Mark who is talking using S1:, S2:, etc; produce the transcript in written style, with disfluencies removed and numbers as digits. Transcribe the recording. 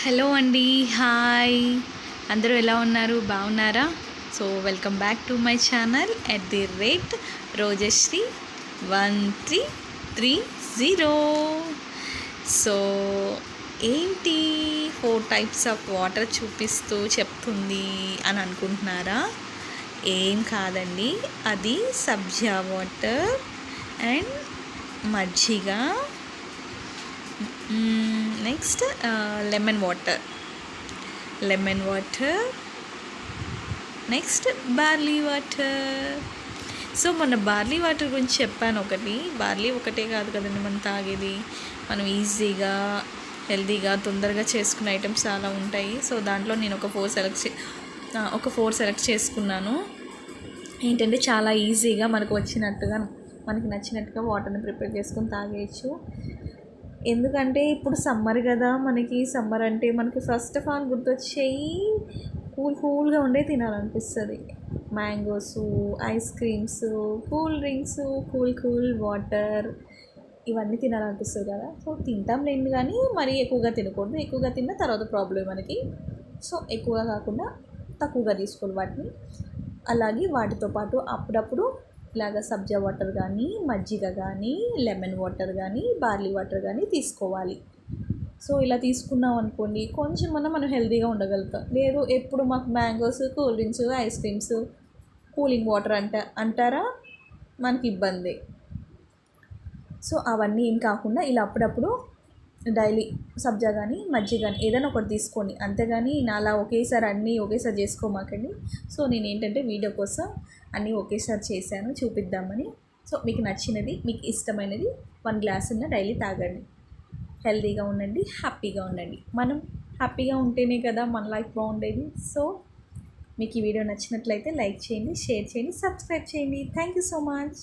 S1: Hello అండి, hi. అందరూ ఎలా ఉన్నారు? బాగున్నారా? So welcome back to my channel @Rojasri 1330. So ఏంటి 4 టైప్స్ ఆఫ్ వాటర్ చూపిస్తూ చెప్తుంది అని అనుకుంటున్నారా? ఏం కాదండి, అది సబ్జా వాటర్ అండ్ మజ్జిగ, next lemon water, next barley water. So మొన్న బార్లీ వాటర్ గురించి చెప్పాను. బార్లీ ఒకటే కాదు కదండి మనం తాగేది. మనం ఈజీగా హెల్తీగా తొందరగా చేసుకునే ఐటమ్స్ చాలా ఉంటాయి. సో దాంట్లో నేను ఒక ఫోర్ సెలెక్ట్ చేసుకున్నాను. ఏంటంటే చాలా ఈజీగా మనకి నచ్చినట్టుగా వాటర్ని ప్రిపేర్ చేసుకొని తాగేయచ్చు. ఎందుకంటే ఇప్పుడు సమ్మర్ కదా, సమ్మర్ అంటే మనకి ఫస్ట్ ఆఫ్ ఆల్ గుర్తొచ్చేయి కూల్గా ఉండే తినాలనిపిస్తుంది. Mangoes, ice creams, cool drinks, cool water, ఇవన్నీ తినాలనిపిస్తుంది కదా. సో తింటాం లేండి, కానీ మరీ ఎక్కువగా తినకూడదు. ఎక్కువగా తిన్న తర్వాత ప్రాబ్లం మనకి. సో ఎక్కువగా కాకుండా తక్కువగా తీసుకోవాలి వాటిని. అలాగే వాటితో పాటు అప్పుడప్పుడు ఇలాగ సబ్జా వాటర్ కానీ, మజ్జిగ కానీ, లెమన్ వాటర్ కానీ, బార్లీ వాటర్ కానీ తీసుకోవాలి. సో ఇలా తీసుకున్నాం అనుకోండి, కొంచెం మనం హెల్తీగా ఉండగలుగుతాం. లేదు ఎప్పుడు మాకు mangoes, cool drinks, ice creams, cooling water అంటారా, మనకి ఇబ్బంది. సో అవన్నీ ఏం కాకుండా ఇలా అప్పుడప్పుడు డైలీ సబ్జా కానీ, మజ్జిగ కానీ ఏదైనా ఒకటి తీసుకోండి. అంతేగాని అలా ఒకేసారి చేసుకోమాకండి. సో నేను ఏంటంటే వీడియో కోసం అన్నీ ఒకేసారి చేశాను, చూపిద్దామని. సో మీకు నచ్చినది, మీకు ఇష్టమైనది 1 గ్లాస్ డైలీ తాగండి. హెల్తీగా ఉండండి, హ్యాపీగా ఉండండి. మనం హ్యాపీగా ఉంటేనే కదా మన లైఫ్ బాగుండేది. సో మీకు ఈ వీడియో నచ్చినట్లయితే లైక్ చేయండి, షేర్ చేయండి, సబ్స్క్రైబ్ చేయండి. Thank you so much.